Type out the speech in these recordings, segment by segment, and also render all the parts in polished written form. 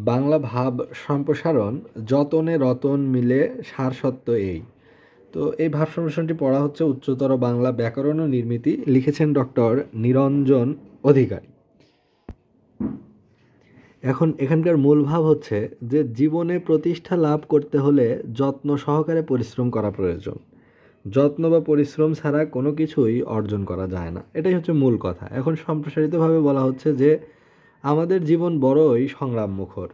বাংলা ভাব সম্প্রসারণ যতনে রতন মিলে সারসত্ব এই। তো এই ভাব সম্প্রসারণটি পড়া হচ্ছে উচ্চতর বাংলা ব্যাকরণ ও নির্মিতি, লিখেছেন ডক্টর নিরঞ্জন অধিকারী। এখন এখানকার মূল ভাব হচ্ছে যে জীবনে প্রতিষ্ঠা লাভ করতে হলে যত্ন সহকারে পরিশ্রম করা প্রয়োজন। যত্ন বা পরিশ্রম ছাড়া কোনো কিছুই অর্জন করা যায় না, এটাই হচ্ছে মূল কথা। এখন সম্প্রসারিতভাবে বলা হচ্ছে যে আমাদের জীবন বড়ই সংগ্রাম মুখর।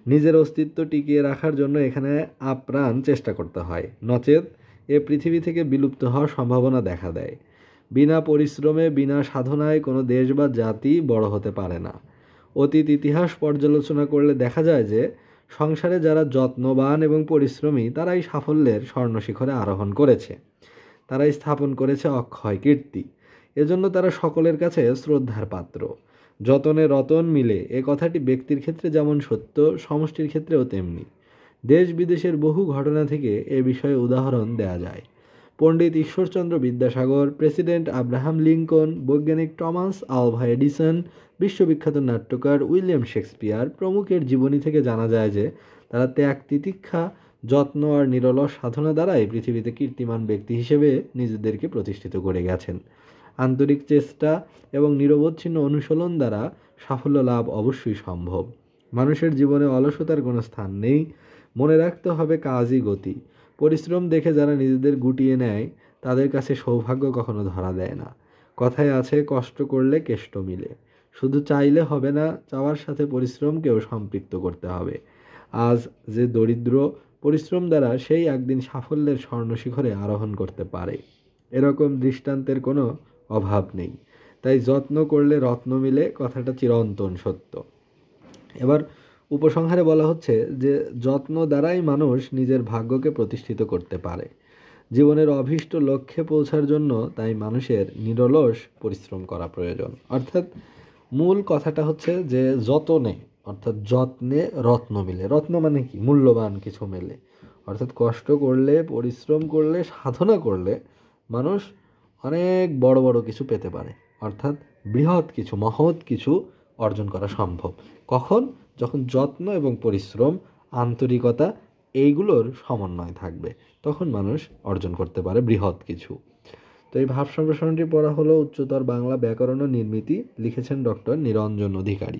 নিজের অস্তিত্ব টিকিয়ে রাখার জন্য এখানে আপ্রাণ চেষ্টা করতে হয়, নচেত এ পৃথিবী থেকে বিলুপ্ত হওয়ার সম্ভাবনা দেখা দেয়। বিনা পরিশ্রমে বিনা সাধনায় কোনো দেশ বা জাতি বড় হতে পারে না। অতীত ইতিহাস পর্যালোচনা করলে দেখা যায় যে সংসারে যারা যত্নবান এবং পরিশ্রমী তারাই সাফল্যের স্বর্ণশিখরে আরোহণ করেছে, তারাই স্থাপন করেছে অক্ষয় কীর্তি। এজন্য তারা সকলের কাছে শ্রদ্ধার পাত্র। যতনে রতন মিলে এ কথাটি ব্যক্তির ক্ষেত্রে যেমন সত্য, সমষ্টির ক্ষেত্রেও তেমনি। দেশ বিদেশের বহু ঘটনা থেকে এ বিষয়ে উদাহরণ দেয়া যায়। Pandit Ishwarchandra Vidyasagar, president Abraham Lincoln, বৈজ্ঞানিক টমাস আলভা এডিসন, বিশ্ববিখ্যাত নাট্যকার উইলিয়াম শেক্সপিয়ার প্রমুখের জীবনী থেকে জানা যায় যে তারা ত্যাগ, তিতিক্ষা, যত্ন আর নিরলস সাধনা দ্বারাই পৃথিবীতে কীর্তিমান ব্যক্তি হিসেবে নিজেদেরকে প্রতিষ্ঠিত করে গেছেন। আন্তরিক চেষ্টা এবং নিরবচ্ছিন্ন অনুশীলন দ্বারা সাফল্য লাভ অবশ্যই সম্ভব। মানুষের জীবনে অলসতার কোনো স্থান নেই। মনে রাখতে হবে কাজই গতি। পরিশ্রম দেখে যারা নিজেদের গুটিয়ে নেয় তাদের কাছে সৌভাগ্য কখনো ধরা দেয় না। কথায় আছে, কষ্ট করলে কেষ্ট মিলে। শুধু চাইলে হবে না, চাওয়ার সাথে পরিশ্রমকেও সম্পৃক্ত করতে হবে। আজ যে দরিদ্র, পরিশ্রম দ্বারা সেই একদিন সাফল্যের স্বর্ণশিখরে আরোহণ করতে পারে। এরকম দৃষ্টান্তের কোনো অভাব নেই। তাই যত্ন করলে রত্ন মিলে, কথাটা চিরন্তন সত্য। এবার উপসংহারে বলা হচ্ছে যে যত্ন দ্বারাই মানুষ নিজের ভাগ্যকে প্রতিষ্ঠিত করতে পারে। জীবনের অভীষ্ট লক্ষ্যে পৌঁছার জন্য তাই মানুষের নিরলস পরিশ্রম করা প্রয়োজন। অর্থাৎ মূল কথাটা হচ্ছে যে যতনে, অর্থাৎ যত্নে রত্ন মিলে। রত্ন মানে কি? মূল্যবান কিছু মেলে। অর্থাৎ কষ্ট করলে, পরিশ্রম করলে, সাধনা করলে মানুষ অনেক বড় বড় কিছু পেতে পারে। অর্থাৎ বৃহৎ কিছু, মহৎ কিছু অর্জন করা সম্ভব। কখন? যখন যত্ন এবং পরিশ্রম, আন্তরিকতা এইগুলোর সমন্বয় থাকবে, তখন মানুষ অর্জন করতে পারে বৃহৎ কিছু। তো এই ভাব সম্প্রসারণটি পড়া হলো উচ্চতর বাংলা ব্যাকরণ ও নির্মিতি, লিখেছেন ডক্টর নিরঞ্জন অধিকারী।